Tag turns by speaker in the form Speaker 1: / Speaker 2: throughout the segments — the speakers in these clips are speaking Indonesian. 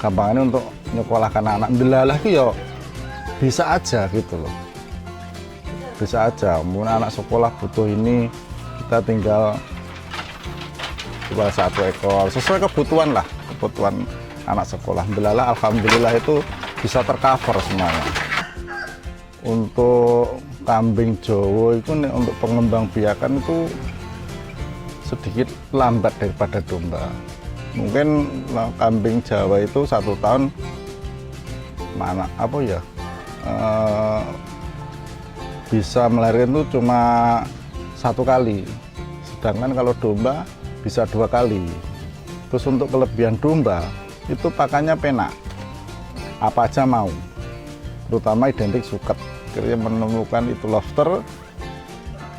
Speaker 1: gampangannya untuk nyekolahkan anak ndelalah ki yo bisa aja gitu loh. Bisa aja, mungkin anak sekolah butuh ini, kita tinggal jual 1 ekor sesuai kebutuhan lah, kebutuhan anak sekolah. Ndelalah alhamdulillah itu bisa tercover semuanya. Untuk kambing Jawa itu untuk pengembang biakan itu sedikit lambat daripada domba. Mungkin kambing Jawa itu 1 tahun bisa melahirkan itu cuma 1 kali, sedangkan kalau domba bisa 2 kali. Terus untuk kelebihan domba itu pakannya penak, apa aja mau, terutama identik suket. Akhirnya menemukan itu lobster,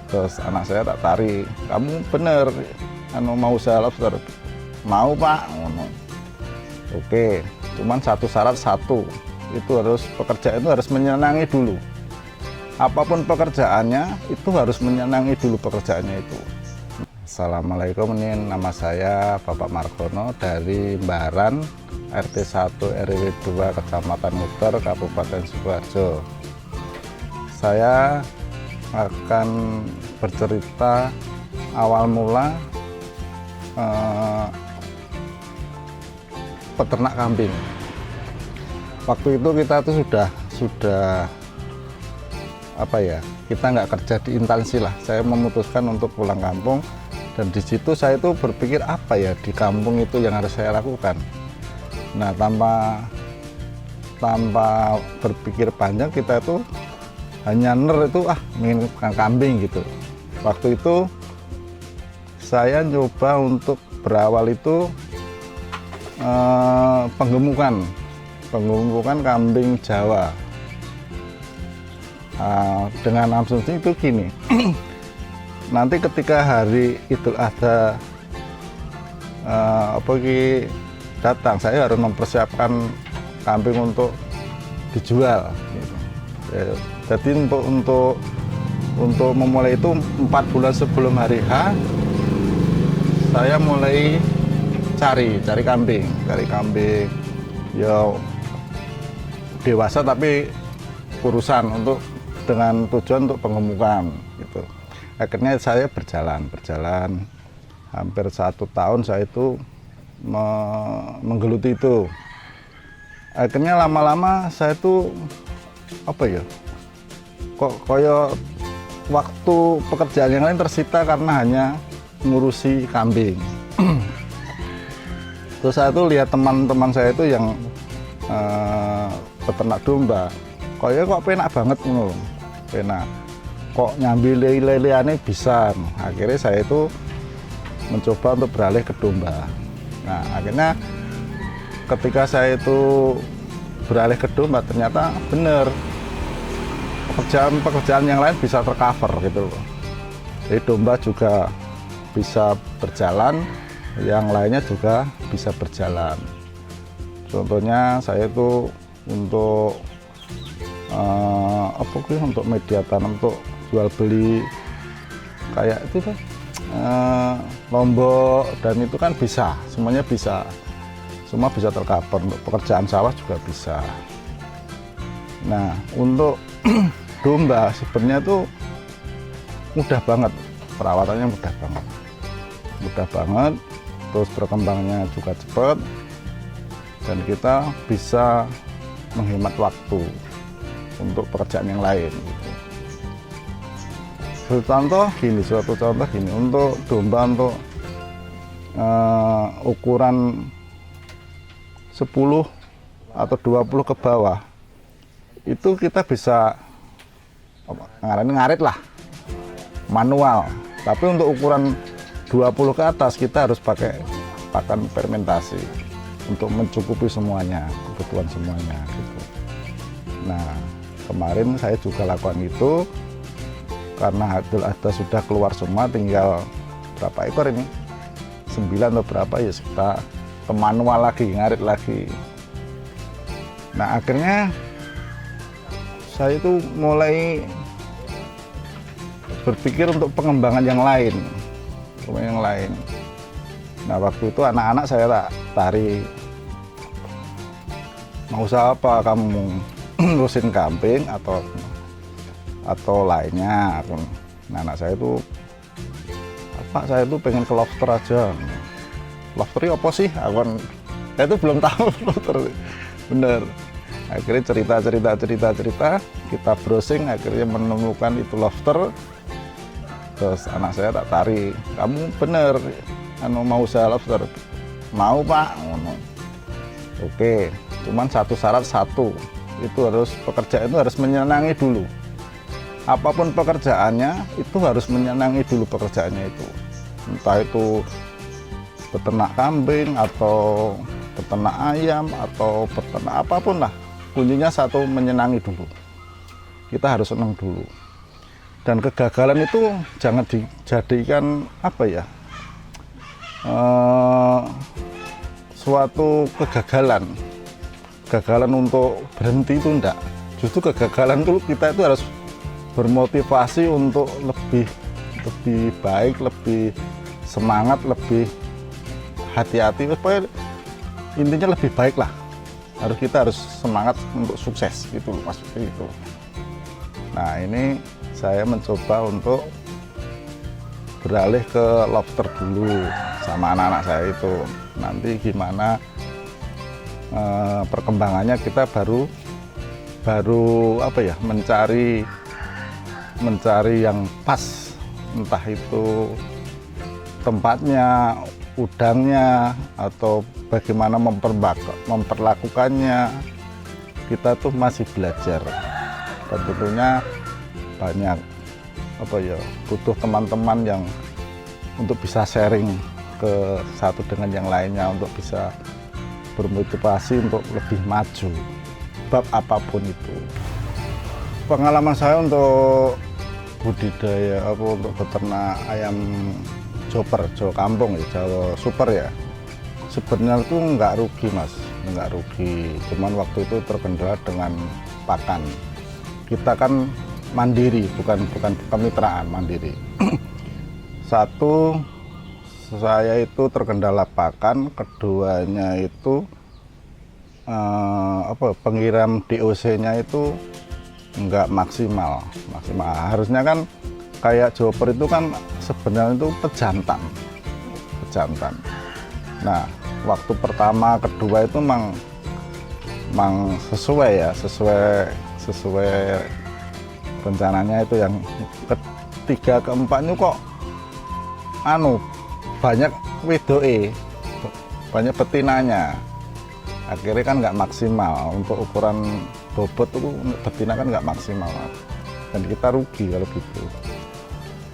Speaker 1: terus anak saya tak tarik, kamu bener mau usaha lobster? Mau pak. Oke, cuman syarat satu, itu harus pekerjaan itu harus menyenangi dulu. Apapun pekerjaannya itu harus menyenangi dulu pekerjaannya itu. Assalamualaikum, ini nama saya Bapak Margono dari Baran, RT 1 RW 2 Kecamatan Nguter, Kabupaten Sidoarjo. Saya akan bercerita awal mula peternak kambing. Waktu itu kita tuh sudah kita nggak kerja di instansi lah. Saya memutuskan untuk pulang kampung, dan di situ saya itu berpikir apa ya di kampung itu yang harus saya lakukan. Nah, tanpa berpikir panjang, kita itu hanya ingin kambing gitu. Waktu itu saya nyoba untuk berawal itu penggemukan kambing Jawa. Dengan asumsi itu gini, nanti ketika hari Idul Adha datang, saya harus mempersiapkan kambing untuk dijual gitu. Jadi untuk memulai itu 4 bulan sebelum hari H, saya mulai cari kambing ya dewasa tapi kurusan dengan tujuan untuk pengemukan gitu. Akhirnya saya berjalan hampir 1 tahun saya itu menggeluti itu. Akhirnya lama-lama saya itu koyo waktu pekerjaan yang lain tersita karena hanya ngurusi kambing. Terus saya tuh lihat teman-teman saya itu yang peternak domba, kok penak banget ngono. Penak. Kok nyambi lele-leleane bisa. Akhirnya saya itu mencoba untuk beralih ke domba. Nah, akhirnya ketika saya itu beralih ke domba, ternyata bener pekerjaan yang lain bisa tercover gitu loh. Jadi domba juga bisa berjalan, yang lainnya juga bisa berjalan. Contohnya saya itu untuk untuk media tanam, untuk jual beli kayak itu kan lombok, dan itu kan bisa, semuanya bisa, semua bisa tercover. Untuk pekerjaan sawah juga bisa. Nah, untuk domba sebenarnya tuh mudah banget, perawatannya mudah banget, terus berkembangnya juga cepat, dan kita bisa menghemat waktu untuk pekerjaan yang lain gitu. Suatu contoh gini, untuk domba untuk ukuran 10 atau 20 ke bawah itu kita bisa ngarit lah, manual. Tapi untuk ukuran 20 ke atas kita harus pakai pakan fermentasi untuk mencukupi semuanya, kebutuhan semuanya gitu. Nah, kemarin saya juga lakukan itu karena Idul Adha sudah keluar semua, tinggal berapa ekor ini? 9 atau berapa ya, kita ke manual lagi, ngarit lagi. Nah, akhirnya saya itu mulai berpikir untuk pengembangan yang lain. Nah, waktu itu anak-anak saya tak tarik mau usaha apa kamu, ngurusin kambing atau lainnya. Nah, anak saya itu, Pak, saya itu pengen ke lobster aja. Lobster apa sih? Saya itu belum tahu lobster. Bener. Akhirnya cerita, kita browsing, akhirnya menemukan itu lobster. Terus anak saya tak tarik, kamu bener, mau usaha lobster? Mau, Pak. Oke, cuman satu syarat, itu harus pekerjaan itu harus menyenangi dulu. Apapun pekerjaannya itu harus menyenangi dulu pekerjaannya itu. Entah itu peternak kambing atau peternak ayam atau peternak apapun lah. Kuncinya satu, menyenangi dulu. Kita harus senang dulu. Dan kegagalan itu jangan dijadikan apa ya, suatu kegagalan untuk berhenti itu enggak. Justru kegagalan itu kita itu harus bermotivasi untuk lebih baik, lebih semangat, lebih hati-hati, supaya intinya lebih baik lah. Kita harus semangat untuk sukses gitu maksudnya itu. Nah, ini saya mencoba untuk beralih ke lobster dulu sama anak-anak saya itu. Nanti gimana perkembangannya, kita baru apa ya, mencari yang pas, entah itu tempatnya, udangnya, atau bagaimana memperlakukannya. Kita tuh masih belajar, dan tentunya banyak apa ya, butuh teman-teman yang untuk bisa sharing ke satu dengan yang lainnya, untuk bisa bermotivasi untuk lebih maju bab apapun itu. Pengalaman saya untuk budidaya untuk beternak ayam Jawa kampung ya, Jawa super ya, sebenarnya itu nggak rugi, Mas, nggak rugi. Cuman waktu itu terkendala dengan pakan. Kita kan mandiri, bukan kemitraan, mandiri. Satu, saya itu terkendala pakan. Keduanya itu pengiram DOC-nya itu nggak maksimal. Harusnya kan kayak joper itu kan sebenarnya itu pejantan. Nah, waktu pertama kedua itu mang sesuai rencananya itu. Yang ketiga keempatnya kok banyak wedoe, banyak betinanya. Akhirnya kan nggak maksimal, untuk ukuran bobot itu betina kan nggak maksimal, dan kita rugi kalau gitu.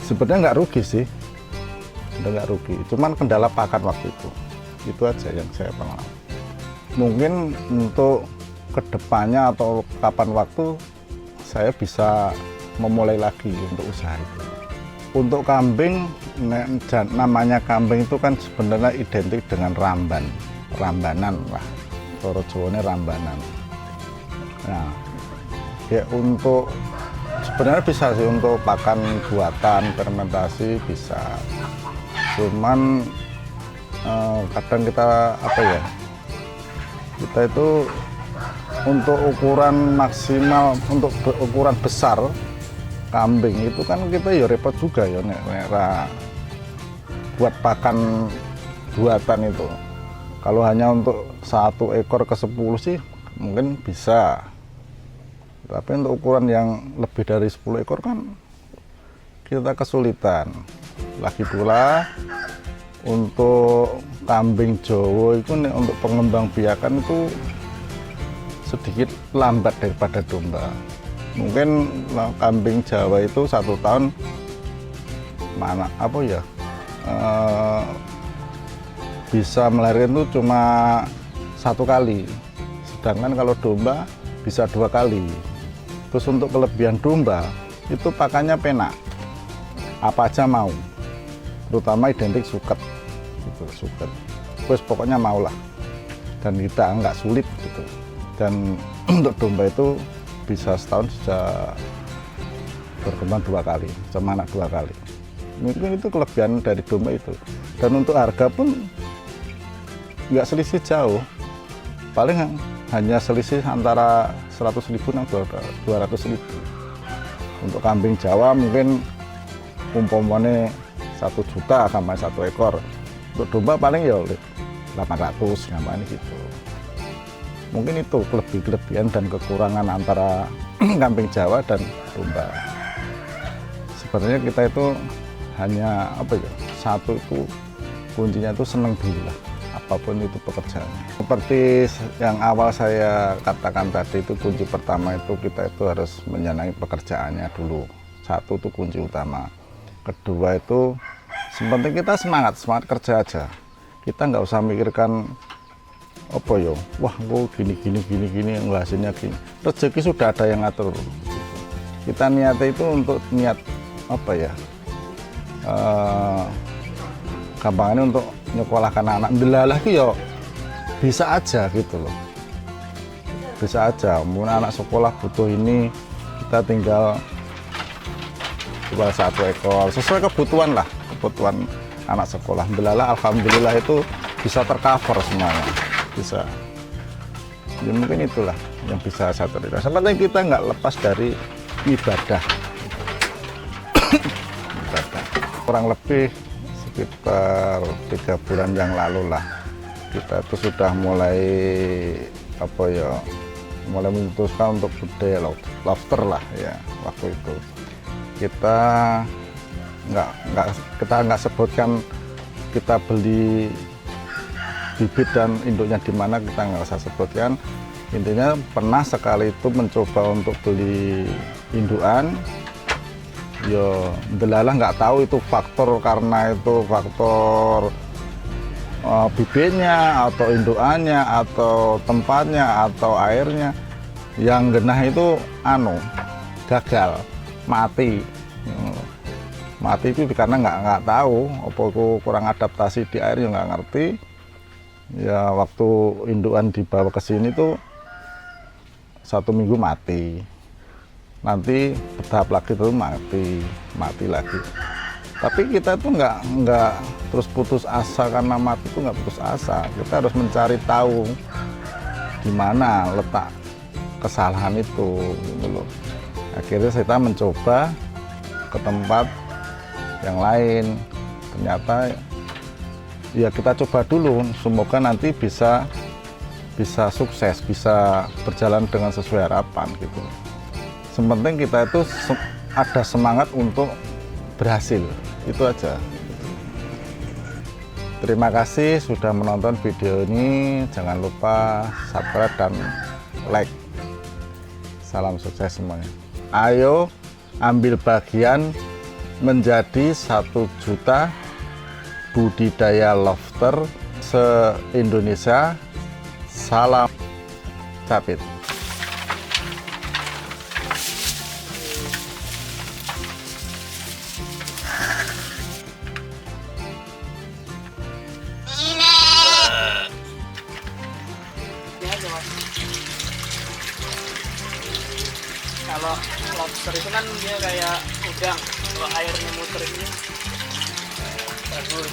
Speaker 1: Sebenarnya nggak rugi sih, nggak rugi, cuman kendala pakan waktu itu aja yang saya pengalaman. Mungkin untuk kedepannya atau kapan waktu saya bisa memulai lagi untuk usaha itu. Untuk kambing, namanya kambing itu kan sebenarnya identik dengan rambanan lah, Toro Jawanya rambanan. Nah, ya untuk sebenarnya bisa sih untuk pakan buatan, fermentasi bisa. Cuman kadang kita kita itu untuk ukuran maksimal, untuk ukuran besar kambing itu kan kita ya repot juga ya buat pakan buatan itu. Kalau hanya untuk 1 ekor ke 10 sih mungkin bisa, tapi untuk ukuran yang lebih dari 10 ekor kan kita kesulitan. Lagi pula untuk kambing Jawa itu untuk pengembang biakan itu sedikit lambat daripada domba. Mungkin kambing Jawa itu 1 tahun bisa melahirkan itu cuma 1 kali, sedangkan kalau domba bisa 2 kali. Terus untuk kelebihan domba itu pakannya penak, apa aja mau, terutama identik suket gitu, terus pokoknya maulah, dan kita nggak sulit gitu. Dan untuk domba itu bisa setahun sudah berkembang 2 kali, sama anak 2 kali. Mungkin itu kelebihan dari domba itu. Dan untuk harga pun nggak selisih jauh, paling hanya selisih antara 100.000 dan 200.000. Untuk kambing Jawa mungkin umpamanya 1 juta sampai 1 ekor. Untuk domba paling ya 800 gampang gitu. Mungkin itu kelebihan dan kekurangan antara kambing Jawa dan domba. Sebenarnya kita itu hanya satu itu kuncinya itu senang dulu lah, apapun itu pekerjaannya. Seperti yang awal saya katakan tadi, itu kunci pertama itu kita itu harus menyenangi pekerjaannya dulu. Satu itu kunci utama. Kedua itu sepenting kita semangat kerja aja. Kita nggak usah mikirkan wah gue gini hasilnya gini. Rezeki sudah ada yang ngatur. Kita niatnya itu untuk niat gampangannya untuk nyekolahkan anak. Alhamdulillah ya bisa aja gitu loh. Bisa aja, mungkin anak sekolah butuh ini, kita tinggal jual 1 ekor sesuai kebutuhan anak sekolah. Alhamdulillah itu bisa tercover semuanya, bisa. Ya, mungkin itulah yang bisa saya terima. Sebenarnya kita nggak lepas dari ibadah. Kurang lebih sekitar 3 bulan yang lalu lah, kita itu sudah mulai memutuskan untuk budaya lobster lah ya. Waktu itu kita nggak sebutkan kita beli bibit dan induknya di mana, kita nggak usah sebutkan. Intinya pernah sekali itu mencoba untuk beli indukan. Yo, delalah nggak tahu itu faktor bibitnya atau indukannya atau tempatnya atau airnya. Yang genah itu gagal, mati itu karena nggak tahu, kurang adaptasi di air, yang nggak ngerti. Ya waktu indukan dibawa ke sini tuh 1 minggu mati. Nanti bertahap lagi tuh mati lagi. Tapi kita tuh nggak terus putus asa, karena mati itu nggak putus asa. Kita harus mencari tahu di mana letak kesalahan itu, gitu loh. Akhirnya kita mencoba ke tempat yang lain. Ternyata ya kita coba dulu, semoga nanti bisa sukses, bisa berjalan dengan sesuai harapan gitu. Sepenting kita itu ada semangat untuk berhasil, itu aja. Terima kasih sudah menonton video ini. Jangan lupa subscribe dan like. Salam sukses semuanya. Ayo ambil bagian menjadi 1 juta budidaya lobster se-Indonesia. Salam capit.
Speaker 2: Kalau lobster itu kan dia kayak udang, kalau airnya muter ini bagus.